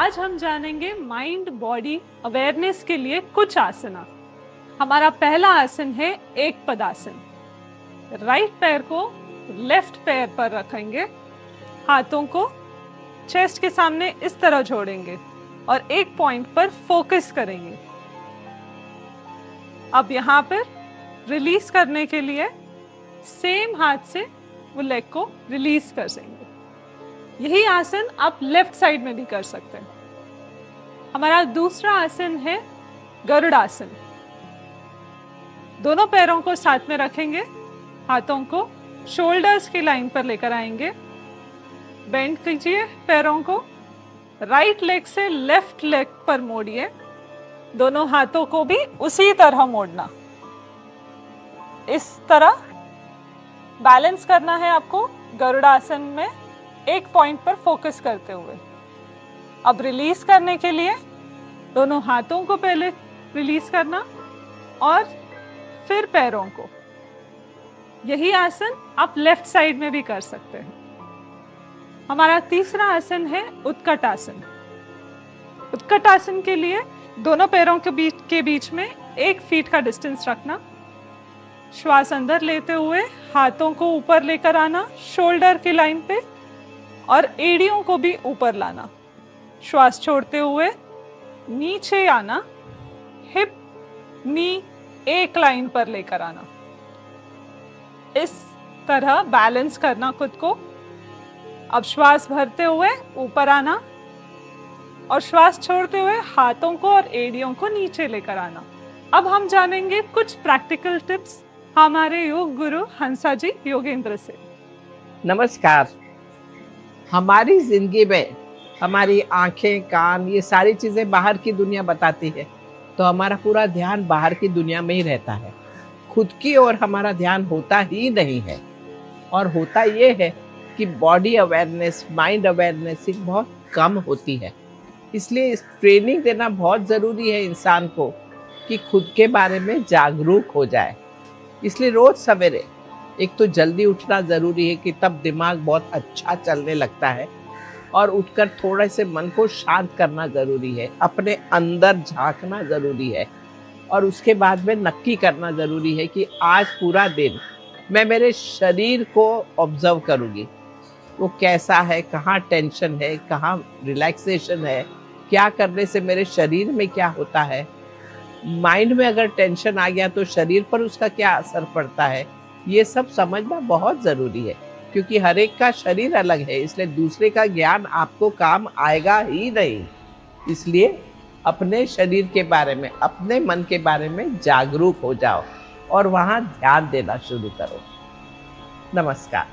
आज हम जानेंगे माइंड बॉडी अवेयरनेस के लिए कुछ आसना। हमारा पहला आसन है एक पदासन। राइट पैर को लेफ्ट पैर पर रखेंगे, हाथों को चेस्ट के सामने इस तरह जोड़ेंगे और एक पॉइंट पर फोकस करेंगे। अब यहाँ पर रिलीज करने के लिए सेम हाथ से वो लेग को रिलीज कर देंगे। यही आसन आप लेफ्ट साइड में भी कर सकते हैं। हमारा दूसरा आसन है गरुड़ासन। दोनों पैरों को साथ में रखेंगे, हाथों को शोल्डर्स की लाइन पर लेकर आएंगे, बेंड कीजिए पैरों को, राइट लेग से लेफ्ट लेग पर मोड़िए, दोनों हाथों को भी उसी तरह मोड़ना। इस तरह बैलेंस करना है आपको गरुड़ासन में, एक पॉइंट पर फोकस करते हुए। अब रिलीज करने के लिए दोनों हाथों को पहले रिलीज करना और फिर पैरों को। यही आसन आप लेफ्ट साइड में भी कर सकते हैं। हमारा तीसरा आसन है उत्कट आसन। उत्कट आसन के लिए दोनों पैरों के बीच में 1 फीट का डिस्टेंस रखना। श्वास अंदर लेते हुए हाथों को ऊपर लेकर आना शोल्डर की लाइन पे और एड़ियों को भी ऊपर लाना। श्वास छोड़ते हुए नीचे आना, हिप नी एक लाइन पर लेकर आना। इस तरह बैलेंस करना खुद को। अब श्वास भरते हुए ऊपर आना और श्वास छोड़ते हुए हाथों को और एड़ियों को नीचे लेकर आना। अब हम जानेंगे कुछ प्रैक्टिकल टिप्स हमारे योग गुरु हंसा जी योगेंद्र से। नमस्कार। हमारी जिंदगी में हमारी आंखें, कान, ये सारी चीजें बाहर की दुनिया बताती है, तो हमारा पूरा ध्यान बाहर की दुनिया में ही रहता है। खुद की ओर हमारा ध्यान होता ही नहीं है। और होता ये है कि बॉडी अवेयरनेस, माइंड अवेयरनेस बहुत कम होती है। इसलिए इस ट्रेनिंग देना बहुत ज़रूरी है इंसान को कि खुद के बारे में जागरूक हो जाए। इसलिए रोज़ सवेरे एक तो जल्दी उठना ज़रूरी है कि तब दिमाग बहुत अच्छा चलने लगता है, और उठकर थोड़े से मन को शांत करना ज़रूरी है, अपने अंदर झांकना ज़रूरी है, और उसके बाद में नक्की करना ज़रूरी है कि आज पूरा दिन मैं मेरे शरीर को ऑब्जर्व करूँगी, वो कैसा है, कहाँ टेंशन है, कहाँ रिलैक्सेशन है, क्या करने से मेरे शरीर में क्या होता है। माइंड में अगर टेंशन आ गया तो शरीर पर उसका क्या असर पड़ता है, ये सब समझना बहुत ज़रूरी है। क्योंकि हर एक का शरीर अलग है, इसलिए दूसरे का ज्ञान आपको काम आएगा ही नहीं। इसलिए अपने शरीर के बारे में, अपने मन के बारे में जागरूक हो जाओ और वहाँ ध्यान देना शुरू करो। नमस्कार।